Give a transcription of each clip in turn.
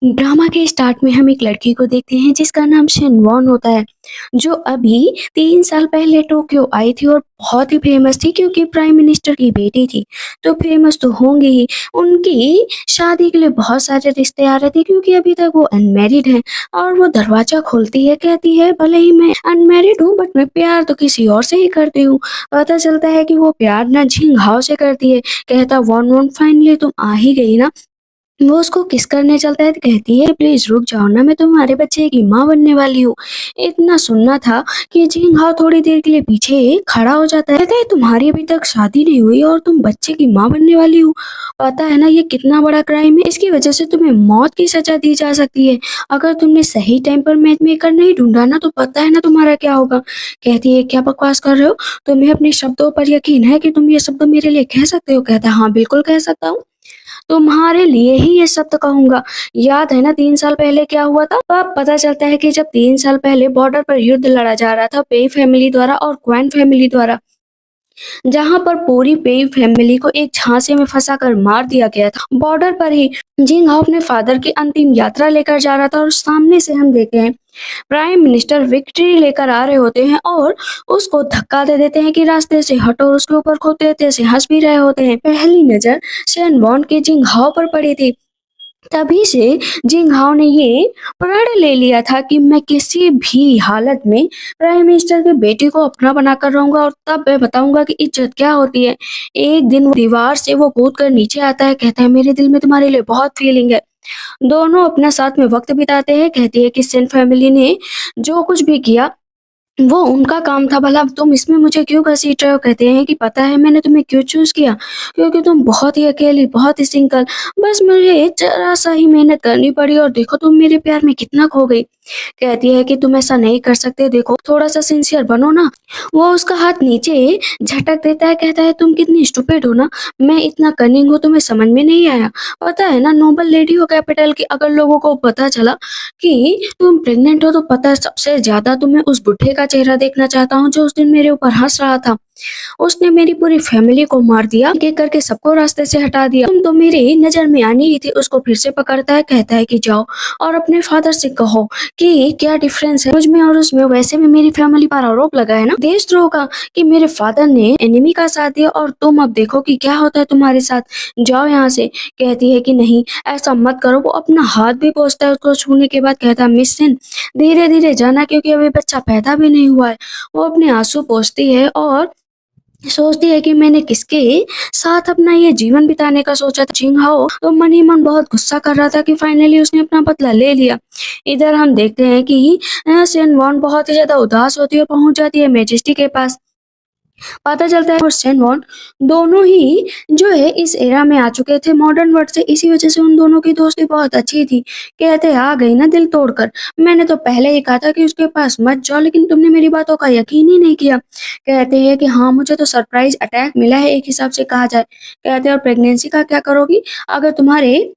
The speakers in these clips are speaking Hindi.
ड्रामा के स्टार्ट में हम एक लड़की को देखते हैं जिसका नाम शेनवॉन होता है, जो अभी 3 साल पहले टोक्यो आई थी और बहुत ही फेमस थी क्योंकि प्राइम मिनिस्टर की बेटी थी, तो फेमस तो होंगी ही। उनकी शादी के लिए बहुत सारे रिश्ते आ रहे थे क्योंकि अभी तक वो अनमैरिड हैं और वो दरवाज़ा खोलती है, कहती है भले ही मैं अनमैरिड हूँ बट मैं प्यार तो किसी और से ही करती हूँ। पता चलता है कि वो प्यार ना झिंग हाओ से करती है। कहता वॉन वॉन फाइनली तुम आ ही गई ना। वो उसको किस करने चलता है तो कहती है प्लीज रुक जाओ ना, मैं तुम्हारे बच्चे की माँ बनने वाली हूँ। इतना सुनना था कि जिंग हाओ थोड़ी देर के लिए पीछे खड़ा हो जाता है, कहता है तुम्हारी अभी तक शादी नहीं हुई और तुम बच्चे की माँ बनने वाली हो। पता है ना ये कितना बड़ा क्राइम है, इसकी वजह से तुम्हें मौत की सजा दी जा सकती है। अगर तुमने सही टाइम पर मैच मेकर नहीं ढूंढा ना तो पता है ना तुम्हारा क्या होगा। कहती है क्या बकवास कर रहे हो, तुम्हें अपने शब्दों पर यकीन है कि तुम ये शब्द मेरे लिए कह सकते हो। कहता है हाँ बिल्कुल कह सकता हूँ, तुम्हारे लिए ही ये शब्द कहूँगा। याद है ना 3 साल पहले क्या हुआ था? तो अब पता चलता है कि जब 3 साल पहले बॉर्डर पर युद्ध लड़ा जा रहा था पेई फैमिली द्वारा और क्वैन फैमिली द्वारा, जहाँ पर पूरी पेई फैमिली को एक झांसे में फंसाकर मार दिया गया था। बॉर्डर पर ही जिंग हाओ अपने फादर की अंतिम यात्रा लेकर जा रहा था और सामने से हम देखते हैं प्राइम मिनिस्टर विक्ट्री लेकर आ रहे होते हैं और उसको धक्का दे देते हैं कि रास्ते से हटो और उसके ऊपर खूब तेजी से हंस भी रहे होते हैं। पहली नजर शेन वॉन की जिंग हाओ पर पड़ी थी, तभी से जिंग हाओ ने ये प्रण ले लिया था कि मैं किसी भी हालत में प्राइम मिनिस्टर की बेटी को अपना बनाकर रहूंगा और तब मैं बताऊंगा कि इज्जत क्या होती है। एक दिन वो दीवार से वो कूद कर नीचे आता है, कहता है मेरे दिल में तुम्हारे लिए बहुत फीलिंग है। दोनों अपना साथ में वक्त बिताते हैं। कहती है कि सेन फैमिली ने जो कुछ भी किया वो उनका काम था, भला तुम इसमें मुझे क्यों घसीट रहे हो। कहते हैं कि पता है मैंने तुम्हें क्यों चूज किया, क्योंकि तुम बहुत ही अकेली बहुत ही सिंगल, बस मुझे जरा सा ही मेहनत करनी पड़ी और देखो तुम मेरे प्यार में कितना खो गई। कहती है कि तुम ऐसा नहीं कर सकते, देखो थोड़ा सा सिंसियर बनो ना। वो उसका हाथ नीचे झटक देता है, कहता है तुम कितनी स्टूपिड हो ना, मैं इतना कनिंग हूँ तुम्हें समझ में नहीं आया। पता है ना नोबल लेडी हो कैपिटल की, अगर लोगों को पता चला कि तुम प्रेग्नेंट हो तो पता है सबसे ज्यादा तुम्हें उस बुढ़े का चेहरा देखना चाहता हूँ जो उस दिन मेरे ऊपर हंस रहा था। उसने मेरी पूरी फैमिली को मार दिया, एक एक करके सबको रास्ते से हटा दिया, तुम तो मेरी नजर में आनी ही थी। उसको फिर से पकड़ता है, कहता है कि जाओ और अपने फादर से कहो कि क्या डिफरेंस है मुझ में और उसमें, वैसे भी मेरी फैमिली पर आरोप लगा है ना देशद्रोह का कि मेरे फादर ने एनिमी का साथ दिया और तुम अब देखो कि क्या होता है तुम्हारे साथ, जाओ यहाँ से। कहती है कि नहीं ऐसा मत करो। वो अपना हाथ भी पोंछता है उसको छूने के बाद, कहता है मिस सिन धीरे धीरे जाना क्योंकि अभी बच्चा पैदा भी नहीं हुआ है। वो अपने आंसू पोंछती है और सोचती है कि मैंने किसके साथ अपना ये जीवन बिताने का सोचा था। जिंग हाओ तो मन ही मन बहुत गुस्सा कर रहा था कि फाइनली उसने अपना बदला ले लिया। इधर हम देखते हैं कि सेन वॉन बहुत ही ज्यादा उदास होती है, पहुंच जाती है मेजेस्टी के पास। पता चलता है और सेनवॉन दोनों ही जो है इस एरा में आ चुके थे मॉडर्न वर्ल्ड से, इसी वजह से उन दोनों की दोस्ती बहुत अच्छी थी। कहते आ गई ना दिल तोड़कर, मैंने तो पहले ही कहा था कि उसके पास मत जाओ लेकिन तुमने मेरी बातों का यकीन ही नहीं किया। कहते हैं कि हाँ मुझे तो सरप्राइज अटैक मिला है एक हिसाब से कहा जाए। कहते हैं और प्रेगनेंसी का क्या करोगी, अगर तुम्हारे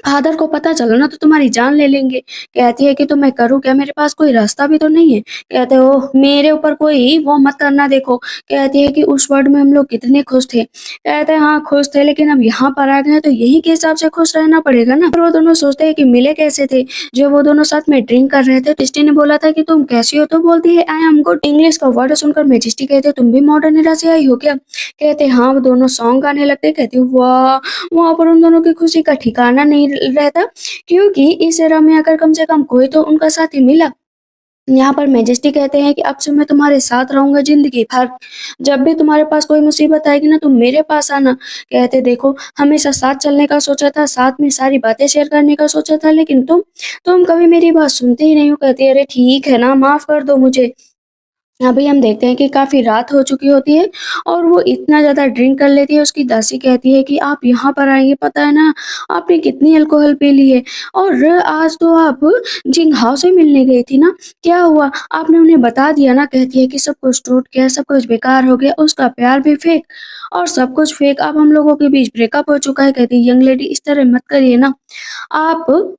फादर को पता चला ना तो तुम्हारी जान ले लेंगे। कहती है कि तो मैं करूँ क्या, मेरे पास कोई रास्ता भी तो नहीं है। कहते हो मेरे ऊपर कोई वो मत करना, देखो। कहती है कि उस वर्ल्ड में हम लोग कितने खुश थे। कहते हैं हाँ खुश थे लेकिन अब यहाँ पर आ गए हैं तो यही के हिसाब से खुश रहना पड़ेगा ना। फिर वो दोनों सोचते हैं कि मिले कैसे थे। जो वो दोनों साथ में ड्रिंक कर रहे थे, टिस्टी ने बोला था कि तुम कैसी हो, तो बोलती है आई एम गुड। इंग्लिश का वर्ड सुनकर मेजिस्टी कहते तुम भी मॉडर्न एरा से आई हो क्या। कहते हाँ, वो दोनों सॉन्ग गाने लगते। कहती हूँ वाह, वहाँ पर उन दोनों की खुशी का ठिकाना नहीं रहता क्योंकि इस एरा में आकर कम से कम कोई तो उनका साथी मिला। यहाँ पर मेजेस्टी कहते हैं कि अब से मैं तुम्हारे साथ रहूंगा जिंदगी भर, जब भी तुम्हारे पास कोई मुसीबत आएगी ना तुम मेरे पास आना। कहते देखो हमेशा साथ चलने का सोचा था, साथ में सारी बातें शेयर करने का सोचा था, लेकिन तुम कभी मेरी बात सुनते ही नहीं हो। कहती है अरे ठीक है ना माफ कर दो मुझे। अभी हम देखते हैं कि काफ़ी रात हो चुकी होती है और वो इतना ज़्यादा ड्रिंक कर लेती है, उसकी दासी कहती है कि आप यहाँ पर आएँगे, पता है ना आपने कितनी अल्कोहल पी ली है और आज तो आप जिंगहाओ से मिलने गई थी ना, क्या हुआ? आपने उन्हें बता दिया ना? कहती है कि सब कुछ टूट गया, सब कुछ बेकार हो गया, उसका प्यार भी फेक और सब कुछ फेक, अब हम लोगों के बीच ब्रेकअप हो चुका है। कहती है यंग लेडी इस तरह मत करिए ना, आप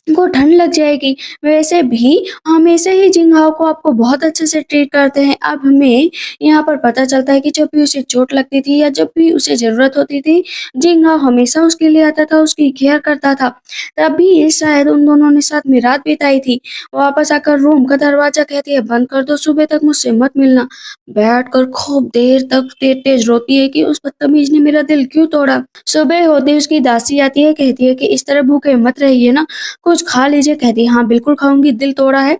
को ठंड लग जाएगी। वैसे भी हमेशा ही जिंगहाओ को आपको बहुत अच्छे से ट्रीट करते हैं। अब हमें यहाँ पर पता चलता है कि जब भी उसे चोट लगती थी या जब भी उसे ज़रूरत होती थी, जिंगहाओ हमेशा उसके लिए आता था, उसकी केयर करता था। तभी शायद उन दोनों ने साथ में रात बिताई थी। वापस आकर रूम का दरवाज़ा कहती है, "बंद कर दो, सुबह तक मुझसे मत मिलना।" बैठकर खूब देर तक तेज-तेज रोती है कि उस बदतमीज़ ने मेरा दिल क्यों तोड़ा। सुबह होते ही उसकी दासी आती है, कहती है कि, "इस तरह भूखे मत रहिए ना, कुछ खा लीजिए।" कहती है, "हाँ, बिल्कुल खाऊँगी, दिल तोड़ा है,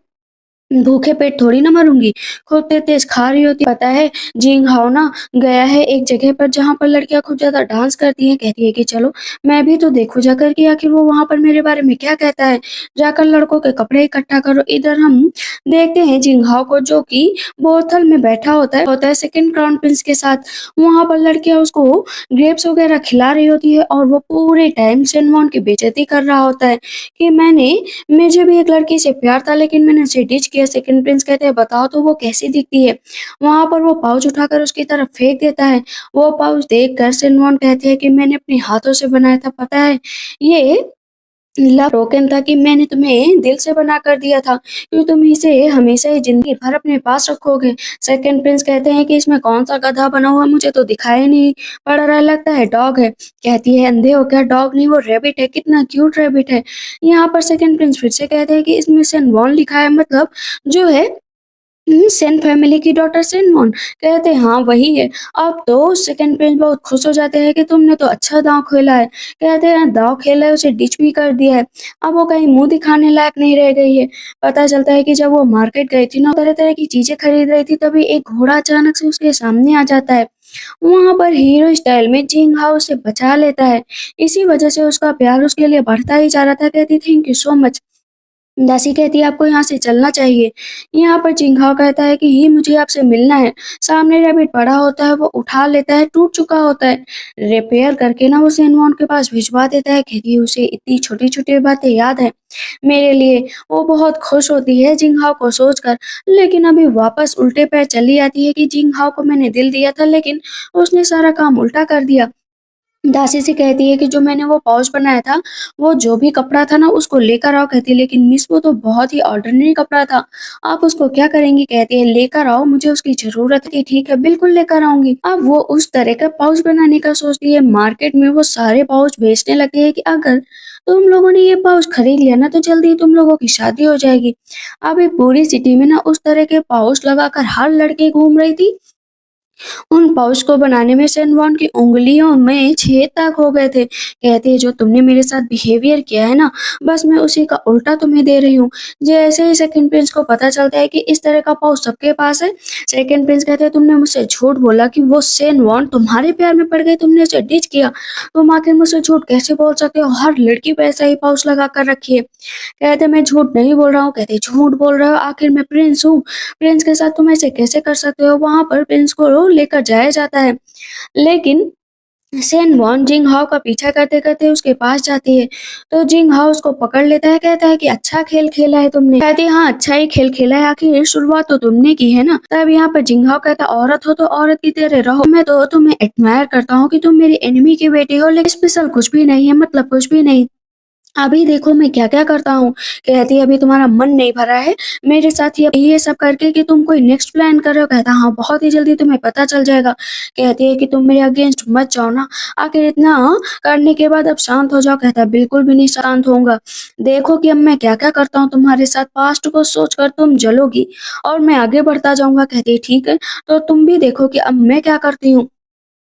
भूखे पेट थोड़ी ना मरूँगी।" खूब तेज़-तेज़ खा रही होती है। पता है, जिंगहाओ ना गया है एक जगह पर जहाँ पर लड़कियाँ खूब ज़्यादा डांस करती हैं। कहती है कि चलो मैं भी तो देखूँ जाकर कि आखिर वो वहाँ पर मेरे बारे में क्या कहता है। जाकर लड़कों के कपड़े इकट्ठा करो। इधर हम देखते हैं जिंगहाओ को जो कि बोतल में बैठा होता है सेकंड क्राउन प्रिंस के साथ। वहाँ पर लड़कियाँ उसको ग्रेप्स वगैरह खिला रही होती है और वो पूरे टाइम सेनवॉन की बेइज्जती कर रहा होता है कि मुझे भी एक लड़की से प्यार था लेकिन मैंने उसे डिच किया। सेकंड प्रिंस कहते हैं, बताओ तो वो कैसी दिखती है? वहाँ पर वो पाउच उठाकर उसकी तरफ फेंक देता है। वो पाउच देखकर सिनमोन कहती है कि मैंने अपने हाथों से बनाया था, पता है? ये लव टोकन था कि मैंने तुम्हें दिल से बना कर दिया था, क्यों तुम इसे हमेशा ही ज़िंदगी भर अपने पास रखोगे। सेकंड प्रिंस कहते हैं कि इसमें कौन-सा गधा बना हुआ मुझे तो दिखाई नहीं पड़ रहा है, लगता है डॉग है। कहती है, अंधे हो क्या? डॉग नहीं, वो रैबिट है, कितना क्यूट रैबिट है। यहाँ पर सेकंड प्रिंस फिर से कहते हैं कि इसमें सेनवॉन लिखा है, मतलब जो है सेन फैमिली की डॉटर सेनवॉन। कहते हैं, हाँ वही है। अब तो सेकंड प्रिंस बहुत खुश हो जाते हैं कि तुमने तो अच्छा दाँव खेला है। कहते हैं, दाँव खेला है, उसे डिच भी कर दिया है। अब वो कहीं मुँह दिखाने लायक नहीं रह गई है। पता चलता है कि जब वो मार्केट गई थी ना, तरह-तरह की चीज़ें खरीद रही थी, तभी एक घोड़ा अचानक से उसके सामने आ जाता है। वहाँ पर हीरो स्टाइल में जिंगहाओ उसे बचा लेता है। इसी वजह से उसका प्यार उसके लिए बढ़ता ही जा रहा था। कहती, थैंक यू सो मच। दासी कहती है, आपको यहाँ से चलना चाहिए। यहाँ पर चिंघाओ कहता है कि ये मुझे आपसे मिलना है। सामने रैबिट पड़ा होता है, वो उठा लेता है, टूट चुका होता है। रिपेयर करके ना उसे एनमोन के पास भिजवा देता है। कहती है, उसे इतनी छोटी-छोटी बातें याद है मेरे लिए। वो बहुत खुश होती है जिंघाओ को सोचकर, लेकिन अभी वापस उल्टे पैर चली आती है कि जिंघाओ को मैंने दिल दिया था लेकिन उसने सारा काम उल्टा कर दिया। दासी से कहती है कि जो मैंने वो पाउच बनाया था, वो जो भी कपड़ा था ना उसको लेकर आओ। कहती है, लेकिन मिस वो तो बहुत ही ऑर्डिनरी कपड़ा था, आप उसको क्या करेंगी? कहती है, लेकर आओ, मुझे उसकी ज़रूरत है। ठीक है, बिल्कुल लेकर आऊँगी। अब वो उस तरह का पाउच बनाने का सोचती है। मार्केट में वो सारे पाउच बेचने लगती है कि अगर तुम लोगों ने ये पाउच खरीद लिया ना तो जल्दी ही तुम लोगों की शादी हो जाएगी। अभी पूरी सिटी में ना उस तरह के पाउच लगाकर हर लड़की घूम रही थी। उन पाउच को बनाने में शेनवॉन की उंगलियों में छेद तक हो गए थे। कहती है, जो तुमने मेरे साथ बिहेवियर किया है ना, बस मैं उसी का उल्टा तुम्हें दे रही हूँ। जैसे ही सेकंड प्रिंस को पता चलता है कि इस तरह का पाउच सबके पास है, सेकंड प्रिंस कहते हैं, तुमने मुझसे झूठ बोला कि वो शेनवॉन तुम्हारे प्यार में पड़ गई, तुमने उसे डिच किया। तुम आखिर मुझसे झूठ कैसे बोल सकते हो? हर लड़की पे ऐसा ही पाउच लगा कर रखी है। कहते, मैं झूठ नहीं बोल रहा हूँ। कहते, झूठ बोल रहे हो? आखिर मैं प्रिंस हूँ। प्रिंस के साथ तुम ऐसे कैसे कर सकते हो? वहाँ पर प्रिंस को लेकर जाया जाता है, लेकिन शेन-वॉन जिंग-हाओ का पीछा करते-करते उसके पास जाती है, तो जिंग-हाओ उसको पकड़ लेता है, कहता है कि अच्छा खेल खेला है तुमने। कहती है, हाँ, अच्छा ही खेल खेला है, आखिर शुरुआत तो तुमने की है ना। तब यहाँ पर जिंग-हाओ कहता है, औरत हो तो औरत की तरह रहो। मैं तो तुम्हें एडमायर करता हूँ कि तुम मेरी एनिमी की बेटी हो, लेकिन स्पेशल कुछ भी नहीं है, मतलब कुछ भी नहीं। अभी देखो मैं क्या-क्या करता हूँ। कहती है, अभी तुम्हारा मन नहीं भरा है मेरे साथ ये सब करके कि तुम कोई नेक्स्ट प्लान कर रहे हो? कहता, हाँ, बहुत ही जल्दी तुम्हें पता चल जाएगा। कहती है कि तुम मेरे अगेंस्ट मत जाओ ना, आखिर इतना करने के बाद अब शांत हो जाओ। कहता है, बिल्कुल भी नहीं शांत होऊँगा। देखो कि अब मैं क्या-क्या करता हूँ तुम्हारे साथ, पास्ट को सोचकर तुम जलोगी और मैं आगे बढ़ता जाऊँगा। कहती है, ठीक है, तो तुम भी देखो कि अब मैं क्या करती हूँ।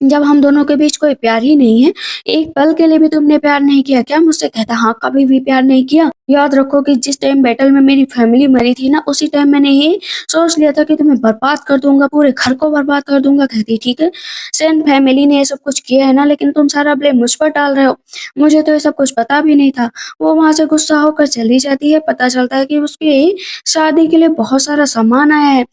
जब हम दोनों के बीच कोई प्यार ही नहीं है, एक पल के लिए भी तुमने प्यार नहीं किया क्या मुझसे? कहता, हाँ, कभी भी प्यार नहीं किया। याद रखो कि जिस टाइम बैटल में मेरी फैमिली मरी थी ना, उसी टाइम मैंने ये सोच लिया था कि तुम्हें बर्बाद कर दूँगा, पूरे घर को बर्बाद कर दूँगा। कहती, ठीक है, सेन फैमिली ने ये सब कुछ किया है ना, लेकिन तुम सारा ब्लेम मुझ पर डाल रहे हो। मुझे तो ये सब कुछ पता भी नहीं था। वो वहाँ से गुस्सा होकर चली जाती है। पता चलता है कि उसकी शादी के लिए बहुत सारा सामान आया है।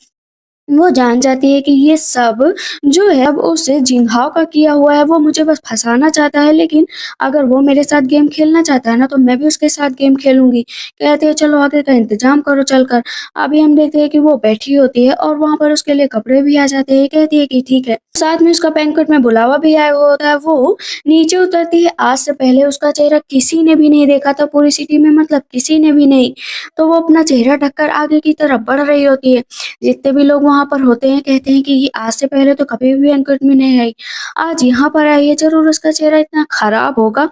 वो जान जाती है कि ये सब जो है अब उसे जिंघाओ का किया हुआ है, वो मुझे बस फँसाना चाहता है, लेकिन अगर वो मेरे साथ गेम खेलना चाहता है ना, तो मैं भी उसके साथ गेम खेलूँगी। कहती है, चलो आगे का इंतज़ाम करो चलकर। अभी हम देखते हैं कि वो बैठी होती है और वहाँ पर उसके लिए कपड़े भी आ जाते हैं। कहती है कि ठीक है, साथ में उसका बैंक्वेट में बुलावा भी आया हुआ होता है। वो नीचे उतरती है, आज से पहले उसका चेहरा किसी ने भी नहीं देखा था पूरी सिटी में, मतलब किसी ने भी नहीं। तो वो अपना चेहरा ढककर आगे की तरफ बढ़ रही होती है। जितने भी लोग वहाँ पर होते हैं कहते हैं कि ये आज से पहले तो कभी भी बैंक्वेट में नहीं आई, आज यहाँ पर आई है, ज़रूर उसका चेहरा इतना खराब होगा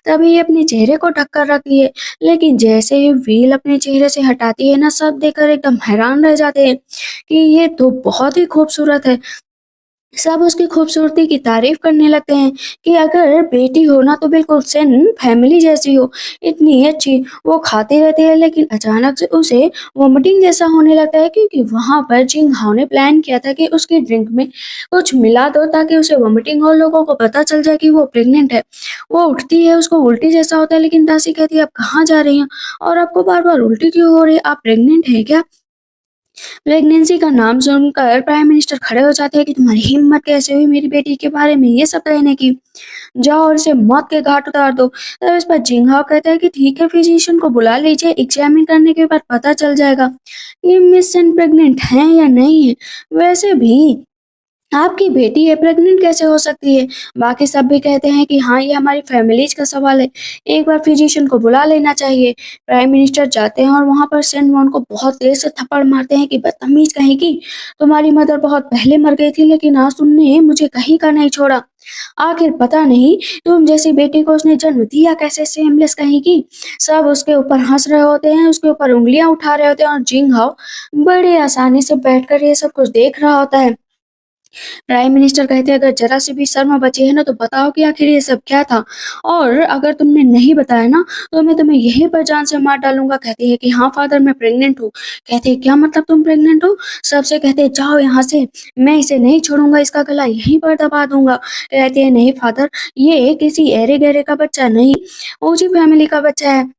तभी ये अपने चेहरे को ढक कर रखी है। लेकिन जैसे ही व्हील अपने चेहरे से हटाती है ना, सब देखकर एकदम हैरान रह जाते हैं कि ये तो बहुत ही खूबसूरत है। सब उसकी खूबसूरती की तारीफ करने लगते हैं कि अगर बेटी हो ना तो बिल्कुल सेन फैमिली जैसी हो, इतनी अच्छी। वो खाती रहती है लेकिन अचानक से उसे वोमिटिंग जैसा होने लगता है, क्योंकि वहाँ पर जिंग हाओ ने प्लान किया था कि उसकी ड्रिंक में कुछ मिला दो ताकि उसे वोमिटिंग और लोगों को पता चल जाए कि वो प्रेग्नेंट है। वो उठती है, उसको उल्टी जैसा होता है, लेकिन दासी कहती है आप कहाँ जा रही हैं और आपको बार बार उल्टी क्यों हो रही है, आप प्रेग्नेंट हैं क्या? प्रेगनेंसी का नाम सुनकर प्राइम मिनिस्टर खड़े हो जाते हैं कि तुम्हारी हिम्मत कैसे हुई मेरी बेटी के बारे में ये सब कहने की, जाओ और इसे मौत के घाट उतार दो। तब इस पर जिंगहाओ कहता है कि ठीक है, फिजिशियन को बुला लीजिए, एग्जामिन करने के बाद पता चल जाएगा कि मिस सेन प्रेग्नेंट हैं या नहीं है। वैसे भी आपकी बेटी है, प्रेग्नेंट कैसे हो सकती है? बाकी सब भी कहते हैं कि हाँ, ये हमारी फैमिलीज़ का सवाल है, एक बार फिजिशियन को बुला लेना चाहिए। प्राइम मिनिस्टर जाते हैं और वहाँ पर सेन वॉन को बहुत तेज़ से थप्पड़ मारते हैं कि बदतमीज़ कहीं की, तुम्हारी मदर बहुत पहले मर गई थी लेकिन आज तुमने मुझे कहीं का नहीं छोड़ा। आखिर पता नहीं तुम जैसी बेटी को उसने जन्म दिया कैसे, शेमलेस कहीं की। सब उसके ऊपर हँस रहे होते हैं, उसके ऊपर उँगलियाँ उठा रहे होते हैं और जिंग हाओ बड़े आसानी से बैठकर ये सब कुछ देख रहा होता है। प्राइम मिनिस्टर कहते हैं अगर जरा सी भी शर्म बची है ना तो बताओ कि आखिर ये सब क्या था, और अगर तुमने नहीं बताया ना तो मैं तुम्हें यहीं पर जान से मार डालूंगा। कहती है कि हाँ फादर, मैं प्रेग्नेंट हूँ। कहते हैं क्या मतलब तुम प्रेग्नेंट हो? सबसे कहते हैं जाओ यहाँ से, मैं इसे नहीं छोड़ूंगा, इसका गला यहीं पर दबा दूंगा। कहते हैं नहीं फादर, ये किसी एरे गहरे का बच्चा नहीं, ओजी फैमिली का बच्चा है।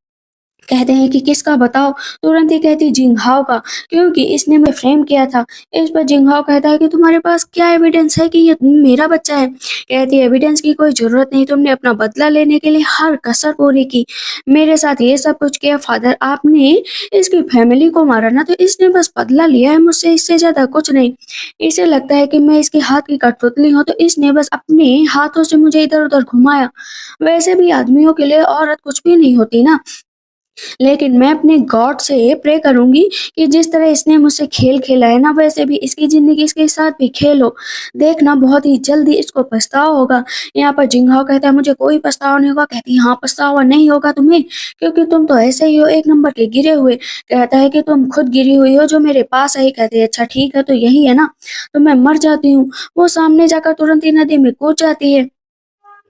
कहते हैं कि किसका बताओ? तुरंत ही कहती जिंघाओ का, क्योंकि इसने मुझे फ्रेम किया था। इस पर जिंघाओ कहता है कि तुम्हारे पास क्या एविडेंस है कि ये मेरा बच्चा है? कहती है एविडेंस की कोई जरूरत नहीं, तुमने अपना बदला लेने के लिए हर कसर पूरी की, मेरे साथ ये सब कुछ किया। फादर आपने इसकी फैमिली को मारा ना तो इसने बस बदला लिया है मुझसे, इससे ज्यादा कुछ नहीं। इसे लगता है कि मैं इसके हाथ की कठपुतली हूँ तो इसने बस अपने हाथों से मुझे इधर उधर घुमाया। वैसे भी आदमियों के लिए औरत कुछ भी नहीं होती ना, लेकिन मैं अपने गॉड से प्रे करूँगी कि जिस तरह इसने मुझसे खेल खेला है ना, वैसे भी इसकी ज़िंदगी इसके साथ भी खेलो। देखना बहुत ही जल्दी इसको पछतावा होगा। यहाँ पर जिंघाओ कहता है मुझे कोई पछतावा नहीं होगा। कहती है हाँ, पछतावा नहीं होगा तुम्हें, क्योंकि तुम तो ऐसे ही हो, एक नंबर के गिरे हुए। कहता है कि तुम खुद गिरी हुई हो जो मेरे पास आई। कहती है अच्छा ठीक है, तो यही है ना, तो मैं मर जाती हूँ। वो सामने जाकर तुरंत ही नदी में कूद जाती है।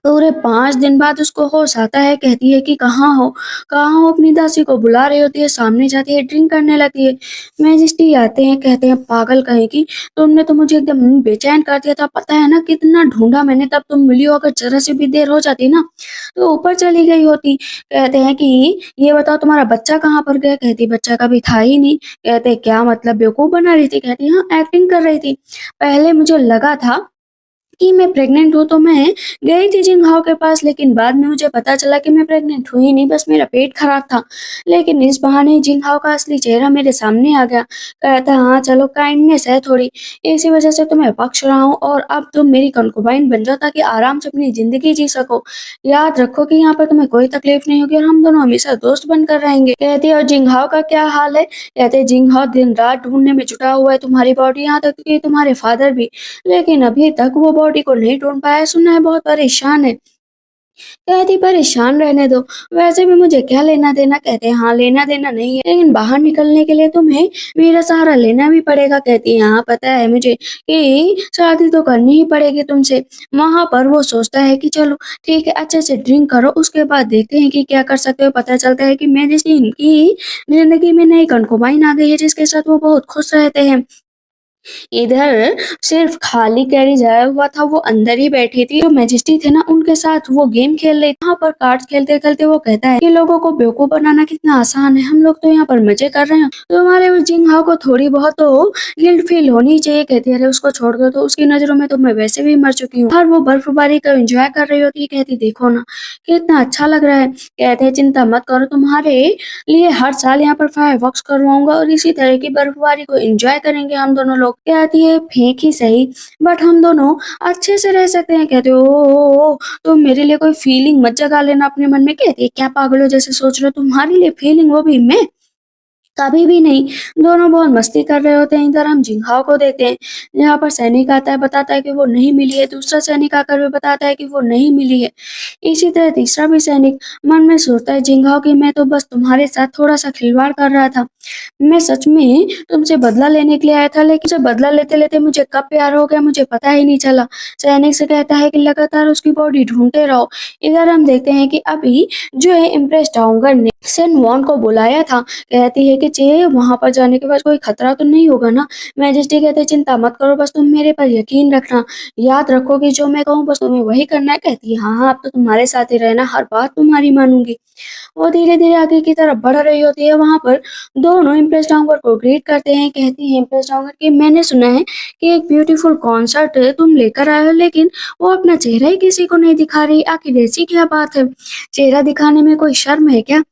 पूरे 5 दिन बाद उसको होश आता है, कहती है कि कहाँ हो? कहाँ हो? अपनी दासी को बुला रही होती है, सामने जाती है, ड्रिंक करने लगती है। मैजेस्टी आते हैं, कहते हैं पागल कहीं की, तुमने तो मुझे एकदम बेचैन कर दिया था, पता है ना कितना ढूँढा मैंने तब तुम मिली हो, अगर ज़रा सी भी देर हो जाती ना तो ऊपर चली गई होती। कहते हैं कि ये बताओ तुम्हारा बच्चा कहाँ पर गया? कहती बच्चा कभी था ही नहीं। कहते क्या मतलब, बेवकूफ़ बना रही थी? कहती हाँ, एक्टिंग कर रही थी। पहले मुझे लगा था कि मैं प्रेग्नेंट हूँ तो मैं गई थी जिंघाओ के पास, लेकिन बाद में मुझे पता चला कि मैं प्रेग्नेंट हुई नहीं, बस मेरा पेट खराब था। लेकिन इस बहाने जिंघाओ का असली चेहरा मेरे सामने आ गया। कहता हाँ चलो, काइंडनेस है थोड़ी, इसी वजह से तुम्हें बख्श रहा हूँ और अब तुम मेरी कंकुबाइन बन जाओ ताकि आराम से अपनी जिंदगी जी सको। याद रखो कि यहाँ पर तुम्हें कोई तकलीफ नहीं होगी और हम दोनों हमेशा दोस्त बनकर रहेंगे। कहती है और जिंघाओ का क्या हाल है? कहते जिंघाओ दिन रात ढूंढने में जुटा हुआ है तुम्हारी बॉडी, यहाँ तक कि तुम्हारे फादर भी, लेकिन अभी तक वो बॉडी को नहीं ढूँढ पाया, सुना है बहुत परेशान है। कहती परेशान रहने दो, वैसे भी मुझे क्या लेना देना। कहते हैं हाँ, लेना देना नहीं है, लेकिन बाहर निकलने के लिए तुम्हें मेरा सहारा लेना भी पड़ेगा। कहती है हाँ पता है मुझे कि शादी तो करनी ही पड़ेगी तुमसे। वहाँ पर वो सोचता है कि चलो ठीक है, अच्छे से ड्रिंक करो, उसके बाद देखते हैं कि क्या कर सकते हो। पता चलता है कि मैजिस्ट्रेट की जिंदगी में नई कंकुबाइन आ गई है जिसके साथ वो बहुत खुश रहते हैं। इधर सिर्फ खाली कैरेज आया हुआ था, वो अंदर ही बैठी थी। जो मैजेस्टी थे ना, उनके साथ वो गेम खेल रही थी। वहाँ पर कार्ड्स खेलते खेलते वो कहता है कि लोगों को बेवकूफ बनाना कितना आसान है, हम लोग तो यहाँ पर मजे कर रहे हैं, तो हमारे उस जिंगहाओ को थोड़ी बहुत तो गिल्ट फील होनी चाहिए। कहती है अरे उसको छोड़ दो, तो उसकी नजरों में तो मैं वैसे भी मर चुकी हूँ। और वो बर्फबारी का एंजॉय कर रही होती है। कहती देखो ना कितना अच्छा लग रहा है। कहते हैं चिंता मत करो, तुम्हारे लिए हर साल यहाँ पर फायर वर्क्स करवाऊंगा और इसी तरह की बर्फबारी को एंजॉय करेंगे हम दोनों लोग। कहती है फेंक ही सही, बट हम दोनों अच्छे से रह सकते हैं। कहते ओ, तुम मेरे लिए कोई फीलिंग मत जगा लेना अपने मन में। कहती है क्या पागलों जैसे सोच रहे हो, तुम्हारे लिए फीलिंग, वो भी मैं? कभी भी नहीं। दोनों बहुत मस्ती कर रहे होते हैं। इधर हम जिंघाओ को देखते हैं, यहाँ पर सैनिक आता है, बताता है कि वो नहीं मिली है। दूसरा सैनिक आकर भी बताता है कि वो नहीं मिली है। इसी तरह तीसरा भी सैनिक मन में सोचता है जिंघाओ कि मैं तो बस तुम्हारे साथ थोड़ा सा खिलवाड़ कर रहा था, मैं सच में तुमसे बदला लेने के लिए आया था, लेकिन से बदला लेते लेते मुझे कब प्यार हो गया मुझे पता ही नहीं चला। सैनिक से कहता है कि लगातार उसकी बॉडी ढूंढते रहो। इधर हम देखते हैं कि अभी जो है इम्प्रेस टाउंगर ने सेन वॉन को बुलाया था। कहती है कि चे वहां पर जाने के बाद कोई खतरा तो नहीं होगा ना? मैजेस्टी कहते हैं चिंता मत करो, बस तुम मेरे पर यकीन रखना, याद रखो कि जो मैं कहूँ बस तुम्हें वही करना है। कहती है हाँ हाँ, अब तो तुम्हारे साथ ही रहना, हर बात तुम्हारी मानूंगी। वो धीरे धीरे आगे की तरफ बढ़ रही होती है। वहां पर दोनों इम्प्रेस टाउंगर को ग्रीट करते हैं। कहती है इम्प्रेस टाउंगर कि मैंने सुना है कि एक ब्यूटीफुल कॉन्सर्ट तुम लेकर आए हो, लेकिन वो अपना चेहरा ही किसी को नहीं दिखा रही, आखिर ऐसी क्या बात है? चेहरा दिखाने में कोई शर्म है क्या?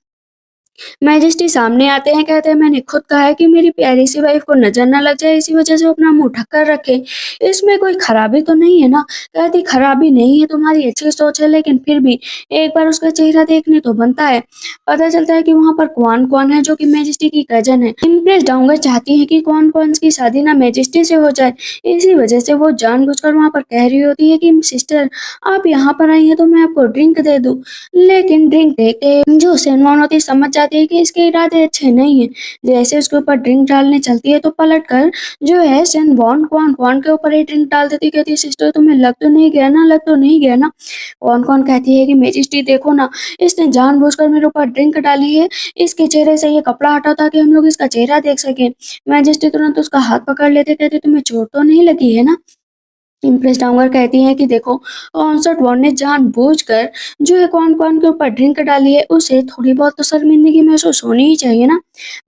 मैजेस्टी सामने आते हैं। कहते हैं मैंने खुद कहा है कि मेरी प्यारी सी वाइफ को नजर न लग जाए, इसी वजह से वो अपना मुंह ढक कर रखे। इसमें कोई खराबी तो नहीं है ना? कहती खराबी नहीं है, तुम्हारी अच्छी सोच है, लेकिन फिर भी एक बार उसका चेहरा देखने तो बनता है। पता चलता है कि वहां पर कौन कौन है, जो कि मैजेस्टी की कजन है। इम्प्रेस डाउंगर चाहती है कि कौन कौन की शादी ना मैजेस्टी से हो जाए, इसी वजह से वो जानबूझकर वहां पर कह रही होती है कि सिस्टर आप यहाँ पर आई हैं तो मैं आपको ड्रिंक दे दूं। लेकिन ड्रिंक देते जो सेनवान होती है समझ जाती है कि इसके इरादे अच्छे नहीं है। जैसे उसके ऊपर ड्रिंक डालने चलती है तो पलट कर जो है सेनवान कौन कौन के ऊपर ही ड्रिंक डाल देती है। कहती है सिस्टर तुम्हें लग तो नहीं गया ना, लग तो नहीं गया ना? कौन कौन कहती है कि मेजेस्टी देखो ना, इसने जानबूझकर मेरे ऊपर ड्रिंक डाली है, इसके चेहरे से ये कपड़ा हटाओ ताकि हम लोग इसका चेहरा देख सकें। मैजेस्टी तुरंत उसका हाथ पकड़ लेते, कहते तुम्हें चोट तो नहीं लगी है ना? इम्प्रेस डाउनर कहती हैं कि देखो कॉन्सर्ट वन ने जानबूझकर जो है कौन-कौन के ऊपर ड्रिंक डाली है, उसे थोड़ी बहुत तो शर्मिंदगी महसूस होनी ही चाहिए ना।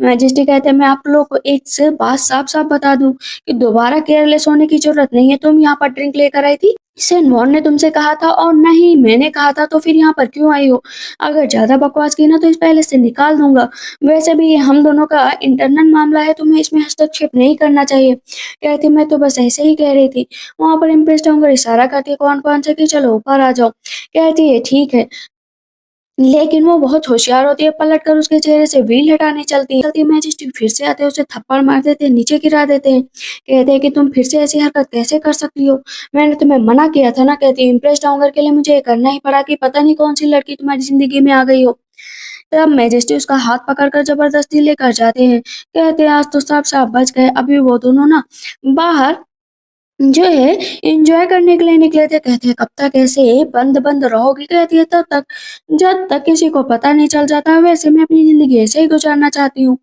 मैजेस्टी कहते हैं मैं आप लोगों को एक से बात साफ-साफ बता दूं कि दोबारा केयरलेस होने की जरूरत नहीं है। तुम यहाँ पर ड्रिंक लेकर आई थी, सेनवॉन ने तुमसे कहा था और नहीं मैंने कहा था, तो फिर यहाँ पर क्यों आई हो? अगर ज्यादा बकवास की ना तो इस पहले से निकाल दूंगा। वैसे भी ये हम दोनों का इंटरनल मामला है, तुम्हें इसमें हस्तक्षेप नहीं करना चाहिए। कहती मैं तो बस ऐसे ही कह रही थी। वहाँ पर इम्प्रेस्ड होकर इशारा करती है कौन-कौन से कि चलो ऊपर आ जाओ। कहती है ठीक है। लेकिन वो बहुत होशियार होती है, पलटकर उसके चेहरे से व्हील हटाने चलती है। मैजिस्ट्रेट फिर से आते हैं, उसे थप्पड़ मार देते हैं, नीचे गिरा देते हैं। कहते हैं कि तुम फिर से ऐसी हरकत कैसे कर सकती हो? मैंने तुम्हें मना किया था ना। कहती है इम्प्रेस्ड होकर के लिए मुझे ये करना ही पड़ा कि पता नहीं कौन सी लड़की तुम्हारी जिंदगी में आ गई हो। तब मैजेस्टी उसका हाथ पकड़कर जबरदस्ती लेकर जाते हैं। कहते हैं आज तो साफ-साफ बच गए। अभी वो दोनों ना बाहर जो है एन्जॉय करने के लिए निकले थे। कहते हैं कब तक ऐसे बंद-बंद रहोगी? कहती है तब तक जब तक किसी को पता नहीं चल जाता, वैसे मैं अपनी ज़िंदगी ऐसे ही गुज़ारना चाहती हूँ।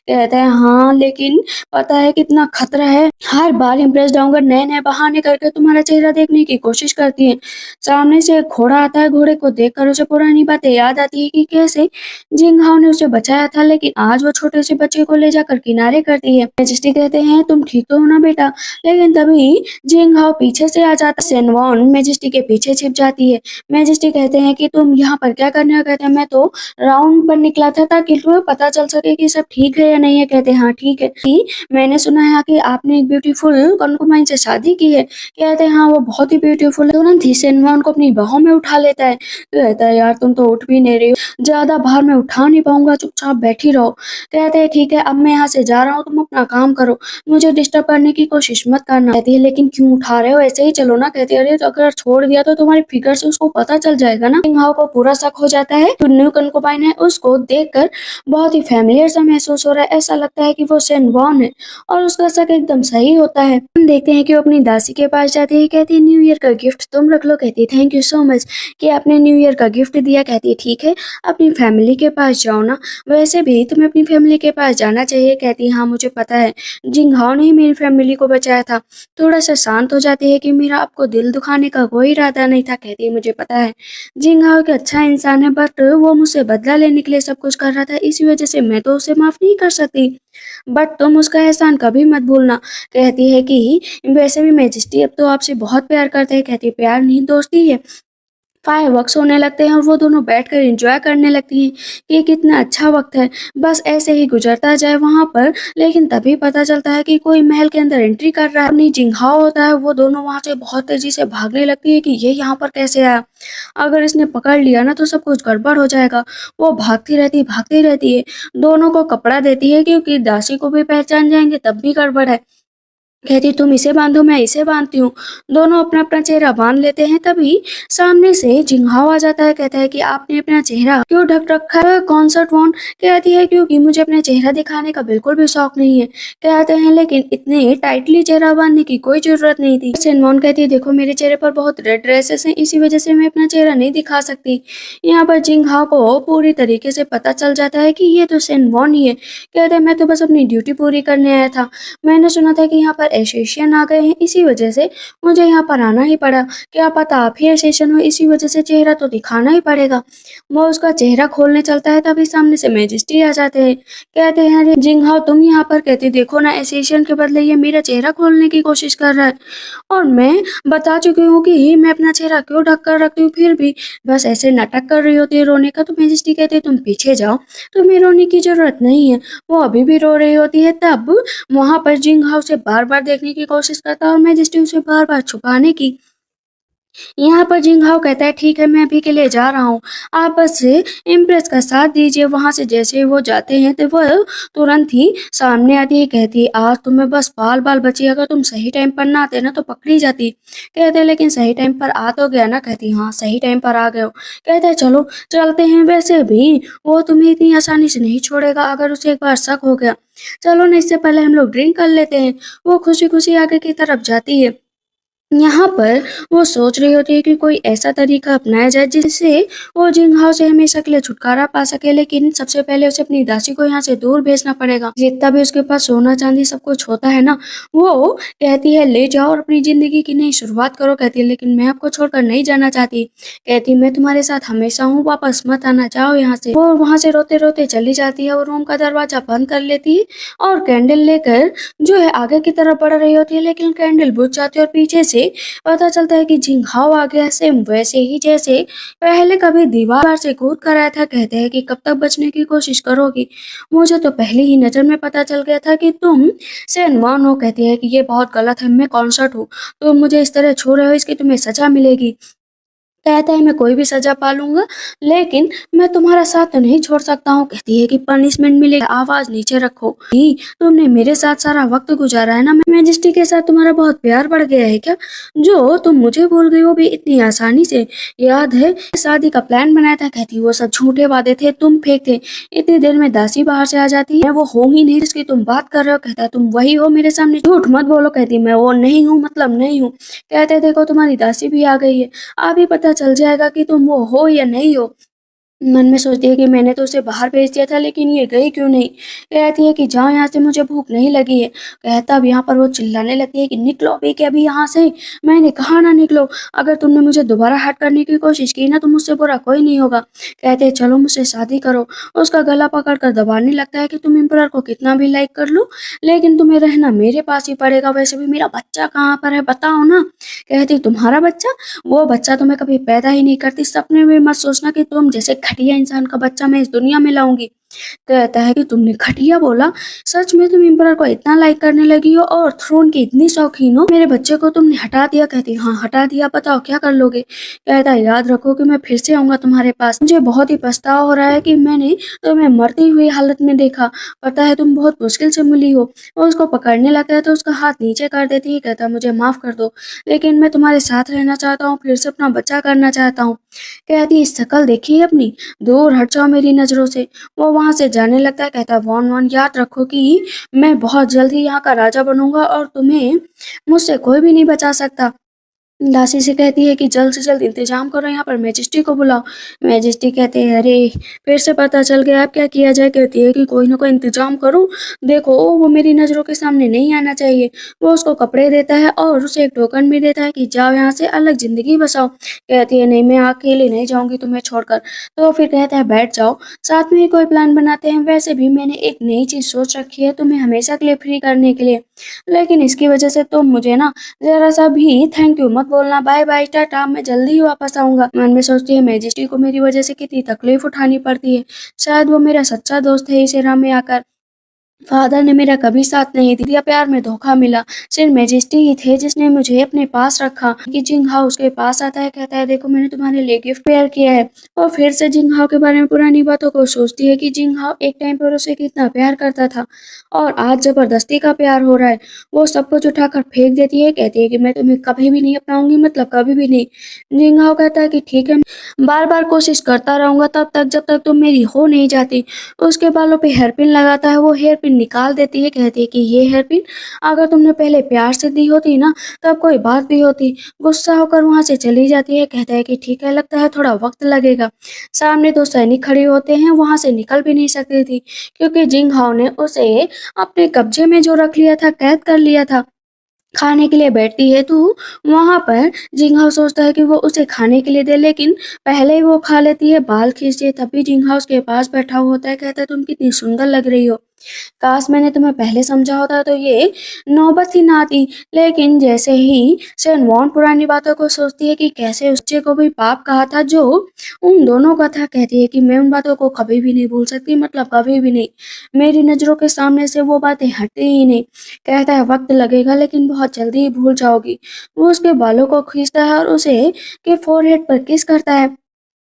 कहता है हाँ, लेकिन पता है कितना खतरा है। हर बार इम्प्रेस्ड होकर नए-नए बहाने करके तुम्हारा चेहरा देखने की कोशिश करती है। सामने से एक घोड़ा आता है, घोड़े को देखकर उसे पुरानी बातें याद आती है कि कैसे जिंगहाओ ने उसे बचाया था, लेकिन आज वो छोटे से बच्चे को ले जाकर किनारे करती है। मैजेस्टी कहते हैं तुम ठीक तो हो ना बेटा? लेकिन तभी जिंगहाओ पीछे से आ जाता है। सेनवॉन मैजेस्टी के पीछे छिप जाती है। मैजेस्टी कहते हैं कि तुम यहाँ पर क्या करने? कहते हैं मैं तो राउंड पर निकला था ताकि तुम्हें पता चल सके कि सब ठीक है या नहीं है। कहते हैं हाँ ठीक है। कि मैंने सुना है कि आपने एक ब्यूटीफुल कनकुमाइन से शादी की है। कहते हैं हाँ वो बहुत ही ब्यूटीफुल है। तुरंत ही सेनवॉन को अपनी बाहों में उठा लेता है। कहता है यार तुम तो उठ भी नहीं रही हो, ज्यादा भार मैं उठा नहीं पाऊंगा, चुपचाप बैठी रहो। कहते हैं ठीक है अब मैं यहाँ से जा रहा हूँ, तुम अपना काम करो, मुझे डिस्टर्ब करने की कोशिश मत करना। कहती है लेकिन क्यों उठा रहे हो, ऐसे ही चलो ना। कहती है अरे तो अगर छोड़ दिया तो तुम्हारी फिगर से उसको पता चल जाएगा ना। सिंघाओ को पूरा शक हो जाता है। जो न्यू कंकुबाइन है उसको देखकर बहुत ही फैमिलियर सा महसूस हो रहा है, ऐसा लगता है कि वो सेनवॉन है और उसका शक एकदम सही होता है। हम देखते हैं कि वो अपनी दासी के पास जाती है। कहती है न्यू ईयर का गिफ्ट तुम रख लो। कहती है थैंक यू सो मच कि आपने न्यू ईयर का गिफ्ट दिया। कहती है ठीक है अपनी फैमिली के पास जाओ ना, वैसे भी तुम्हें अपनी फैमिली के पास जाना चाहिए। कहती है हाँ मुझे पता है, जिंगहाओ ने ही मेरी फैमिली को बचाया था। थोड़ा सा शांत हो जाती है कि मेरा आपको दिल दुखाने का कोई इरादा नहीं था। कहती है मुझे पता है जिंगहाओ एक अच्छा इंसान है, बट वो मुझसे बदला लेने के लिए सब कुछ कर रहा था, इसी वजह से मैं तो उसे माफ नहीं कर सकती, बट तुम उसका एहसान कभी मत भूलना। कहती है कि वैसे भी मैजेस्टी अब तो आपसे बहुत प्यार करते हैं। कहती है प्यार नहीं दोस्ती है। फायरवर्क्स होने लगते हैं और वो दोनों बैठकर एंजॉय करने लगती हैं कि कितना अच्छा वक्त है। बस ऐसे ही गुजरता जाए वहां पर, लेकिन तभी पता चलता है कि कोई महल के अंदर एंट्री कर रहा है। अपनी जिंघाओ होता है, वो दोनों वहां से बहुत तेजी से भागने लगती है कि ये यहाँ पर कैसे आया, अगर इसने पकड़ लिया ना तो सब कुछ गड़बड़ हो जाएगा। वो भागती रहती है, दोनों को कपड़ा देती है क्योंकि दासी को भी पहचान जाएंगे तब भी गड़बड़ है। कहती तुम इसे बांधो, मैं इसे बांधती हूँ। दोनों अपना अपना चेहरा बांध लेते हैं। तभी सामने से जिंघाओ आ जाता है, कहता है कि आपने अपना चेहरा क्यों ढक रखा है कॉन्सर्ट वॉन। कहती है क्योंकि मुझे अपना चेहरा दिखाने का बिल्कुल भी शौक नहीं है। कहते हैं लेकिन इतने टाइटली चेहरा बांधने की कोई जरूरत नहीं थी। सेनवॉन कहती है देखो मेरे चेहरे पर बहुत रेड रेसेस हैं, इसी वजह से मैं अपना चेहरा नहीं दिखा सकती। यहाँ पर जिंघाओ को पूरी तरीके से पता चल जाता है कि ये तो सेनवॉन ही है। कहते हैं मैं तो बस अपनी ड्यूटी पूरी करने आया था, मैंने सुना था कि यहाँ पर एशियन आ गए हैं, इसी वजह से मुझे यहाँ पर आना ही पड़ा। क्या पता आप ही एशियन हो, इसी वजह से चेहरा तो दिखाना ही पड़ेगा। वो उसका चेहरा खोलने चलता है, तभी सामने से मैजेस्टी आ जाते हैं। कहते हैं अरे जिंगहाओ तुम यहाँ पर। कहते देखो ना, एशियन के बदले ये मेरा चेहरा खोलने की कोशिश कर रहा है और मैं बता चुकी हूँ कि मैं अपना चेहरा क्यों ढक कर रखती हूँ, फिर भी बस ऐसे नाटक कर रही होती है रोने का। तो मैजेस्टी कहते तुम पीछे जाओ, तुम्हें रोने की जरूरत नहीं है। वो अभी भी रो रही होती है। तब वहां पर जिंगहाओ उसे बार-बार देखने की कोशिश करता है और मैजेस्टी उसे बार-बार छुपाने की। यहाँ पर जिंगहाओ कहता है ठीक है, मैं अभी के लिए जा रहा हूँ, आप बस इम्प्रेस का साथ दीजिए। वहां से जैसे ही वो जाते हैं तो वह तुरंत ही सामने आती है। कहती है आज तुम्हें बस बाल बाल बची, अगर तुम सही टाइम पर ना आते ना तो पकड़ी जाती। कहते हैं लेकिन सही टाइम पर आ तो गया ना। कहती हाँ सही टाइम पर आ गए हो। कहते हैं चलो चलते हैं, वैसे भी वो तुम्हें इतनी आसानी से नहीं छोड़ेगा अगर उसे एक बार शक हो गया। चलो ना, इससे पहले हम लोग ड्रिंक कर लेते हैं। वो खुशी खुशी आगे की तरफ जाती है। यहाँ पर वो सोच रही होती है कि कोई ऐसा तरीका अपनाया जाए जिससे वो जिंगहाओ से हमेशा के लिए छुटकारा पा सके, लेकिन सबसे पहले उसे अपनी दासी को यहाँ से दूर भेजना पड़ेगा। जितना भी उसके पास सोना चांदी सब कुछ होता है ना, वो कहती है ले जाओ और अपनी जिंदगी की नई शुरुआत करो। कहती है लेकिन मैं आपको छोड़कर नहीं जाना चाहती। कहती मैं तुम्हारे साथ हमेशा हूँ, वापस मत आना, जाओ यहाँ से। वो वहां से रोते रोते चली जाती है और रूम का दरवाजा बंद कर लेती है और कैंडल लेकर जो है आगे की तरफ बढ़ रही होती है, लेकिन कैंडल बुझ जाती है और पीछे से पता चलता है कि जिंगहाओ आ गया, सेम वैसे ही जैसे पहले कभी दीवार से कूद कर आया था। कहते हैं कि कब तक बचने की कोशिश करोगी, मुझे तो पहले ही नजर में पता चल गया था कि तुम सेनवान हो। कहती है कि ये बहुत गलत है, मैं कॉन्सर्ट हूँ, तुम मुझे इस तरह छू रहे हो, इसकी तुम्हें सजा मिलेगी। कहता है मैं कोई भी सजा पालूंगा, लेकिन मैं तुम्हारा साथ तो नहीं छोड़ सकता हूँ। कहती है कि पनिशमेंट मिलेगी, आवाज नीचे रखो। ही तुमने मेरे साथ सारा वक्त गुजारा है ना, मैजेस्टी के साथ तुम्हारा बहुत प्यार बढ़ गया है क्या, जो तुम मुझे भूल गई हो भी इतनी आसानी से। याद है शादी का प्लान बनाया था। कहती वो सब झूठे वादे थे, तुम फेक थे। इतनी देर में दासी बाहर से आ जाती है, वो हो ही नहीं जिसकी तुम बात कर रहे हो। कहता है तुम वही हो, मेरे सामने झूठ मत बोलो। कहती मैं वो नहीं हूँ, मतलब नहीं हूँ। कहते देखो तुम्हारी दासी भी आ गई है, अभी पता चल जाएगा कि तुम वो हो या नहीं हो। मन में सोचती है कि मैंने तो उसे बाहर भेज दिया था, लेकिन ये गई क्यों नहीं। कहती है कि जाओ यहाँ से, मुझे भूख नहीं लगी है। कहता अब यहाँ पर वो चिल्लाने लगती है कि निकलो अभी के अभी यहाँ से, मैंने कहा ना निकलो, अगर तुमने मुझे दोबारा हर्ट करने की कोशिश की ना तो मुझसे बुरा कोई नहीं होगा। कहते चलो मुझसे शादी करो। उसका गला पकड़ कर दबाने लगता है कि तुम एम्परर को कितना भी लाइक कर लो, लेकिन तुम्हें रहना मेरे पास ही पड़ेगा। वैसे भी मेरा बच्चा कहाँ पर है बताओ ना। कहती तुम्हारा बच्चा, वो बच्चा तो मैं कभी पैदा ही नहीं करती, सपने में मत सोचना कि तुम जैसे घटिया इंसान का बच्चा मैं इस दुनिया में लाऊंगी। कहता है कि तुमने घटिया बोला, सच में तुम एम्परर को इतना लाइक करने लगी हो और थ्रोन की इतनी शौकीन हो, मेरे बच्चे को तुमने हटा दिया। कहती हाँ हटा दिया, बताओ क्या कर लोगे। कहता है याद रखो कि मैं फिर से आऊंगा तुम्हारे पास, मुझे बहुत ही पछतावा हो रहा है कि मैंने तुम्हें मरती हुई हालत में देखा, पता है तुम बहुत मुश्किल से मिली हो। वो उसको पकड़ने लगता है तो उसका हाथ नीचे कर देती है। कहता मुझे माफ कर दो, लेकिन मैं तुम्हारे साथ रहना चाहता हूँ, फिर से अपना बच्चा करना चाहता हूँ। कहती शक्ल देखी है अपनी, दूर हट जाओ मेरी नजरों से। वो वहां से जाने लगता है। कहता वॉन वॉन याद रखो कि मैं बहुत जल्द ही यहाँ का राजा बनूंगा और तुम्हें मुझसे कोई भी नहीं बचा सकता। दासी से कहती है कि जल्द से जल्द इंतजाम करो, यहाँ पर मैजेस्टी को बुलाओ। मैजेस्टी कहते हैं अरे फिर से पता चल गया, अब क्या किया जाए। कहती है कि कोई ना कोई इंतजाम करो, देखो वो मेरी नज़रों के सामने नहीं आना चाहिए। वो उसको कपड़े देता है और उसे एक टोकन भी देता है कि जाओ यहाँ से अलग जिंदगी बसाओ। कहती है नहीं मैं अकेले नहीं जाऊंगी तुम्हें छोड़कर। तो फिर कहता है बैठ जाओ, साथ में ही कोई प्लान बनाते हैं। वैसे भी मैंने एक नई चीज़ सोच रखी है तुम्हें हमेशा के लिए फ्री करने के लिए, लेकिन इसकी वजह से तुम मुझे ना जरा सा भी थैंक यू मत मत बोलना, बाय बाय, टाटा, मैं जल्दी ही वापस आऊंगा। मन में सोचती है मैजेस्टी को मेरी वजह से कितनी तकलीफ उठानी पड़ती है, शायद वो मेरा सच्चा दोस्त है इसे राह में आकर। फादर ने मेरा कभी साथ नहीं दिया, प्यार में धोखा मिला। सिर्फ मैजेस्टी ही थे जिसने मुझे अपने पास रखा। कि जिंग हाउ उसके पास आता है, कहता है देखो मैंने तुम्हारे लिए गिफ्ट पेयर किया है। और फिर से जिंग हाउ के बारे में पुरानी बातों को सोचती है कि जिंग हाउ एक टाइम पर उसे कितना प्यार करता था और आज जबरदस्ती का प्यार हो रहा है। वो सब कुछ उठाकर फेंक देती है, कहती है कि मैं तुम्हें कभी भी नहीं अपनाऊंगी, मतलब कभी भी नहीं। जिंग हाउ कहता है कि ठीक है, बार बार कोशिश करता रहूंगा तब तक जब तक तुम मेरी हो नहीं जाती। उसके बालों पे हेयरपिन लगाता है, वो हेयरपिन निकाल देती है, कहती है कि ये हेयरपिन अगर तुमने पहले प्यार से दी होती ना तब कोई बात भी होती। गुस्सा होकर वहां से चली जाती है, कहता है कि ठीक है, लगता है थोड़ा वक्त लगेगा। सामने दो सैनिक खड़े होते हैं, वहां से निकल भी नहीं सकती थी क्योंकि जिंग हाओ ने उसे अपने कब्जे में जो रख लिया था, कैद कर लिया था। खाने के लिए बैठती है तो वहां पर जिंग सोचता है कि वो उसे खाने के लिए दे, लेकिन पहले ही वो खा लेती है। बाल खींचती है तब भी जिंग उसके पास बैठा हुआ होता है, कहता है तुम कितनी सुंदर लग रही हो, काश मैंने तुम्हें पहले समझा होता तो ये नौबत ही ना आती। लेकिन जैसे ही शेनवॉन पुरानी बातों को सोचती है कि कैसे उस बच्चे को भी पाप कहा था जो उन दोनों का था, कहती है कि मैं उन बातों को कभी भी नहीं भूल सकती, मतलब कभी भी नहीं। मेरी नजरों के सामने से वो बातें हटती ही नहीं। कहता है वक्त लगेगा लेकिन बहुत जल्दी ही भूल जाओगी। वो उसके बालों को खींचता है और उसे के फोरहेड पर किस करता है,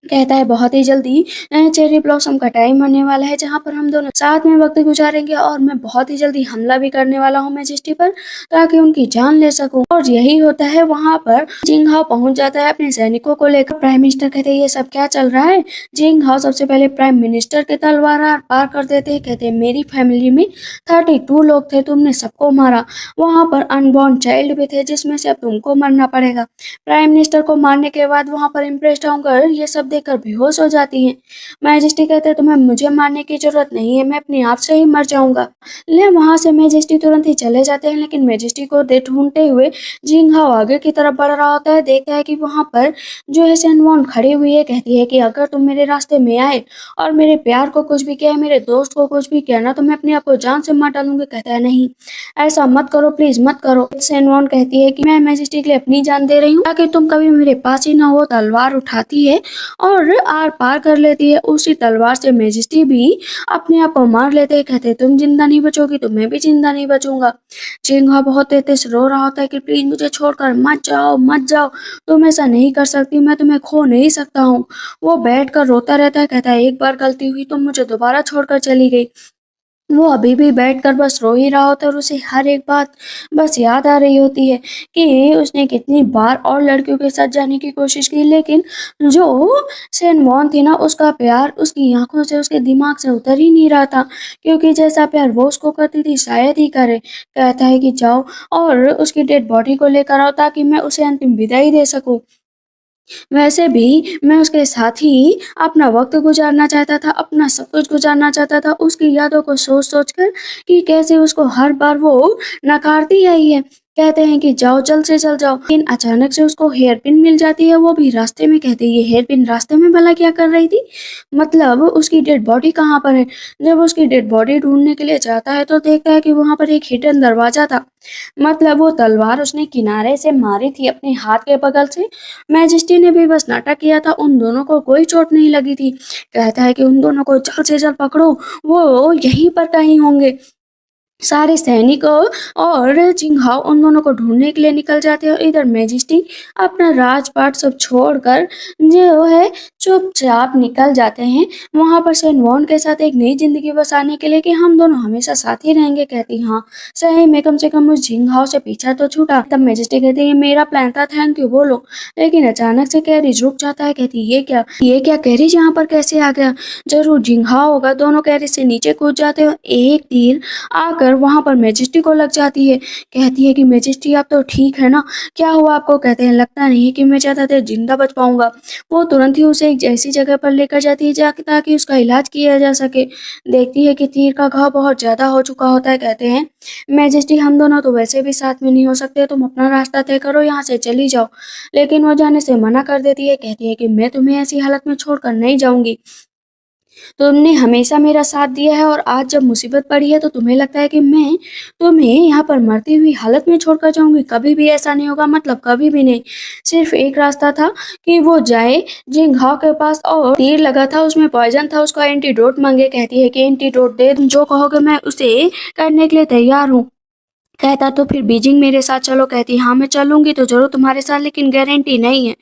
कहता है बहुत ही जल्दी चेरी ब्लॉसम का टाइम आने वाला है जहाँ पर हम दोनों साथ में वक्त गुजारेंगे और मैं बहुत ही जल्दी हमला भी करने वाला हूँ मैजेस्टी पर, ताकि उनकी जान ले सकूं। और यही होता है, वहाँ पर जिंग हाओ पहुंच जाता है अपने सैनिकों को लेकर। प्राइम मिनिस्टर कहते हैं ये सब क्या चल रहा है। जिंग हाओ सबसे पहले प्राइम मिनिस्टर के तलवार पार कर देते हैं, कहते हैं मेरी फैमिली में 32 लोग थे, तुमने सबको मारा। वहाँ पर अनबॉर्न चाइल्ड भी थे जिसमें से अब तुमको मरना पड़ेगा। प्राइम मिनिस्टर को मारने के बाद वहाँ पर इम्प्रेस्ड होकर ये सब देखकर बेहोश हो जाती हैं। मैजेस्टी कहते हैं तुम्हें मुझे मारने की जरूरत नहीं है, मैं अपने आप से ही मर जाऊंगा। ले वहां से मैजेस्टी तुरंत ही चले जाते हैं, लेकिन मैजेस्टी को ढूंढते हुए जिंग हाओ आगे की तरफ बढ़ रहा होता है। देखता है कि वहां पर जो है सेनवॉन खड़ी हुई है, कहती है कि अगर तुम मेरे रास्ते में आए और मेरे प्यार को कुछ भी किया, मेरे दोस्त को कुछ भी किया ना, तो मैं अपने आप को जान से मार डालूंगी। कहता है नहीं, ऐसा मत करो, प्लीज मत करो। सेनवॉन कहती है कि मैं मैजेस्टी के लिए अपनी जान दे रही हूँ ताकि तुम कभी मेरे पास ही ना हो। तलवार उठाती है और आर पार कर लेती है। उसी तलवार से मैजेस्टी भी अपने आप को मार लेते हैं, कहते हैं तुम जिंदा नहीं बचोगी तो मैं भी जिंदा नहीं बचूंगा। चिंगा बहुत तेज से रो रहा होता है कि प्लीज मुझे छोड़कर मत जाओ, मत जाओ, तुम ऐसा नहीं कर सकती, मैं तुम्हें खो नहीं सकता हूँ। वो बैठ कर रोता रहता है, कहता है एक बार गलती हुई, तुम मुझे दोबारा छोड़कर चली गई। वो अभी भी बैठकर बस रो ही रहा होता है और उसे हर एक बात बस याद आ रही होती है कि उसने कितनी बार और लड़कियों के साथ जाने की कोशिश की, लेकिन जो सेनवॉन थी ना, उसका प्यार उसकी आंखों से, उसके दिमाग से उतर ही नहीं रहा था, क्योंकि जैसा प्यार वो उसको करती थी शायद ही करे। कहता है कि जाओ और उसकी डेड बॉडी को लेकर आओ ताकि मैं उसे अंतिम विदाई दे सकूं। वैसे भी मैं उसके साथ ही अपना वक्त गुजारना चाहता था, अपना सब कुछ गुजारना चाहता था, उसकी यादों को सोच-सोच कर कि कैसे उसको हर बार वो नकारती आई है। कहते हैं कि जाओ, जल्द से जल्द जाओ। लेकिन अचानक से उसको हेयरपिन मिल जाती है, वो भी रास्ते में। कहते हैं ये हेयरपिन रास्ते में भला क्या कर रही थी, मतलब उसकी डेड बॉडी कहाँ पर है। जब उसकी डेड बॉडी ढूंढने के लिए जाता है तो देखता है कि वहां पर एक हिडन दरवाजा था, मतलब वो तलवार उसने किनारे से मारी थी अपने हाथ के बगल से। मैजेस्टी ने भी बस नाटक किया था, उन दोनों को कोई चोट नहीं लगी थी। कहता है कि उन दोनों को जल्द से जल्द पकड़ो, वो यहीं पर कहीं होंगे। सारे सैनिक और चिंगहाओ उन दोनों को ढूंढने के लिए निकल जाते हैं और इधर मैजेस्टी अपना राजपाट सब छोड़कर जो है चुपचाप निकल जाते हैं वहां पर सेनवॉन के साथ एक नई जिंदगी बसाने के लिए कि हम दोनों हमेशा साथ ही रहेंगे। कहती हाँ सही में, कम से कम उस जिंगहाओ से पीछा तो छूटा। तब मैजेस्टी कहती है मेरा प्लान था, थैंक यू बोलो। लेकिन अचानक से कैरिज रुक जाता है, कहती ये क्या कैरिज यहाँ पर कैसे आ गया, जरूर जिंगहाओ होगा। दोनों कैरिज से नीचे कूद जाते हैं, एक तीर आकर वहां पर मैजेस्टी को लग जाती है। कहती है कि मैजेस्टी आप तो ठीक है ना, क्या हुआ आपको। कहते हैं लगता नहीं है कि मैं ज्यादा देर जिंदा बच पाऊंगा। वो तुरंत ही उसे एक ऐसी जगह पर लेकर जाती है ताकि उसका इलाज किया जा सके। देखती है कि तीर का घाव बहुत ज्यादा हो चुका होता है। कहते हैं मैजेस्टी हम दोनों तो वैसे भी साथ में नहीं हो सकते, तुम अपना रास्ता तय करो, यहाँ से चली जाओ। लेकिन वो जाने से मना कर देती है, कहती है कि मैं तुम्हें ऐसी हालत में छोड़कर नहीं जाऊंगी। तुमने हमेशा मेरा साथ दिया है और आज जब मुसीबत पड़ी है तो तुम्हें लगता है कि मैं तुम्हें यहाँ पर मरती हुई हालत में छोड़कर जाऊँगी। कभी भी ऐसा नहीं होगा, मतलब कभी भी नहीं। सिर्फ़ एक रास्ता था कि वो जाए जिंघाओ के पास और तीर लगा था, उसमें पॉइज़न था, उसका एंटीडोट माँगे। कहती है कि एंटीडोट दे, जो कहोगे मैं उसे करने के लिए तैयार हूँ। कहता तो फिर बीजिंग मेरे साथ चलो। कहती हाँ मैं चलूँगी तो ज़रूर तुम्हारे साथ, लेकिन गारंटी नहीं है।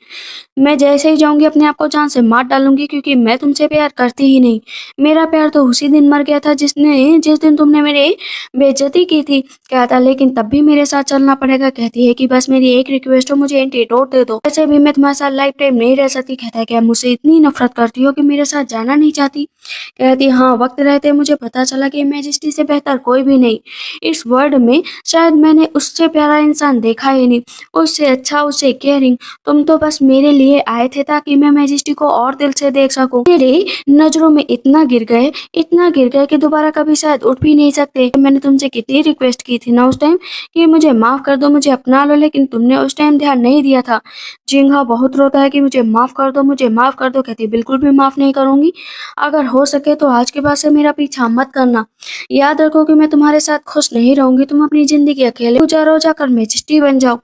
मैं जैसे ही जाऊँगी अपने आप को जान से मार डालूँगी, क्योंकि मैं तुमसे प्यार करती ही नहीं। मेरा प्यार तो उसी दिन मर गया था जिस दिन तुमने मेरी बेइज़्ज़ती की थी। कहता लेकिन तब भी मेरे साथ चलना पड़ेगा। कहती है कि बस मेरी एक रिक्वेस्ट हो, मुझे एंटीडोट दे दो। वैसे भी मैं तुम्हारे साथ लाइफ टाइम नहीं रह सकती। कहता है कि आप मुझसे इतनी नफ़रत करती हो कि मेरे साथ जाना नहीं चाहती? कहती हाँ, वक़्त रहते मुझे पता चला कि मैजेस्टी से बेहतर कोई भी नहीं। इस वर्ल्ड में शायद मैंने उससे प्यारा इंसान देखा ही नहीं, उससे अच्छा, उससे केयरिंग। तुम तो बस मेरे लिए आए थे ताकि मैं मैजेस्टी को और दिल से देख सकूं। मेरे नजरों में इतना गिर गए कि दोबारा कभी शायद उठ भी नहीं सकते। मैंने तुमसे कितनी रिक्वेस्ट की थी ना उस टाइम कि मुझे माफ कर दो, मुझे अपना लो, लेकिन तुमने उस टाइम ध्यान नहीं दिया था। जिंगा बहुत रोता है कि मुझे माफ कर दो, मुझे माफ कर दो। कहती बिल्कुल भी माफ नहीं करूंगी। अगर हो सके तो आज के बाद से मेरा पीछा मत करना। याद रखो कि मैं तुम्हारे साथ खुश नहीं रहूंगी। तुम अपनी जिंदगी अकेले गुजारो, जाकर मैजेस्टी बन जाओ।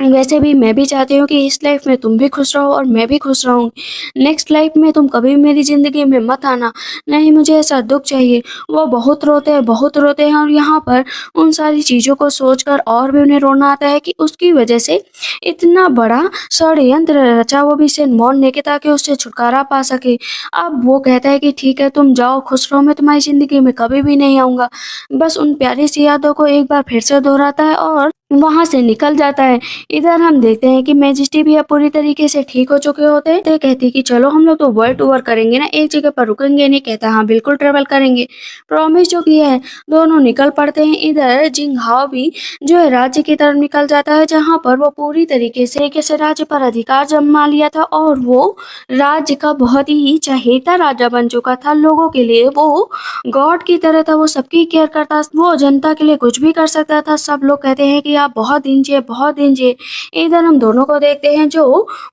वैसे भी मैं भी चाहती हूँ कि इस लाइफ में तुम भी खुश रहो और मैं भी खुश रहूँ। नेक्स्ट लाइफ में तुम कभी भी मेरी ज़िंदगी में मत आना, नहीं मुझे ऐसा दुःख चाहिए। वो बहुत रोते हैं और यहाँ पर उन सारी चीज़ों को सोचकर और भी उन्हें रोना आता है कि उसकी वजह से इतना बड़ा षड्यंत्र रचा, वो भी शेनवॉन ने, कि ताकि उससे छुटकारा पा सके। अब वो कहता है कि ठीक है तुम जाओ, खुश रहो, मैं तुम्हारी ज़िंदगी में कभी भी नहीं आऊँगा। बस उन प्यारी सी यादों को एक बार फिर से दोहराता है और वहाँ से निकल जाता है। इधर हम देखते हैं कि मैजेस्टी भी अब पूरी तरीके से ठीक हो चुके होते हैं। तो ये कहती है कि चलो हम लोग तो वर्ल्ड टूर करेंगे ना, एक जगह पर रुकेंगे नहीं। कहता हाँ बिल्कुल ट्रेवल करेंगे, प्रॉमिस जो किया है। दोनों निकल पड़ते हैं। इधर जिंगहाओ भी जो है राज्य की तरफ निकल जाता है, जहाँ पर वो पूरी तरीके से राज्य पर अधिकार जमा लिया था और वो राज्य का बहुत ही चहेता राजा बन चुका था। लोगों के लिए वो गॉड की तरह था, वो सबकी केयर करता, वो जनता के लिए कुछ भी कर सकता था। सब लोग कहते हैं कि आप बहुत दिन जिए, बहुत दिन जिए। इधर हम दोनों को देखते हैं जो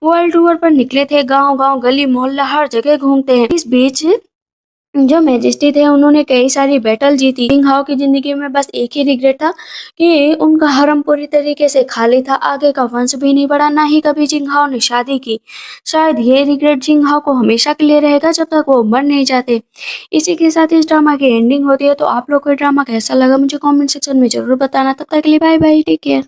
वर्ल्ड टूर पर निकले थे, गांव गांव गली मोहल्ला हर जगह घूमते हैं। इस बीच जो मैजेस्टी थे उन्होंने कई सारी बैटल जीती। जिंगहाओ की जिंदगी में बस एक ही रिग्रेट था कि उनका हरम पूरी तरीके से खाली था, आगे का वंश भी नहीं बढ़ा, ना ही कभी जिंगहाओ ने शादी की। शायद ये रिग्रेट जिंगहाओ को हमेशा के लिए रहेगा जब तक वो मर नहीं जाते। इसी के साथ इस ड्रामा की एंडिंग होती है। तो आप लोग को ड्रामा कैसा लगा मुझे कमेंट सेक्शन में जरूर बताना। तब तक के लिए बाय बाय, टेक केयर।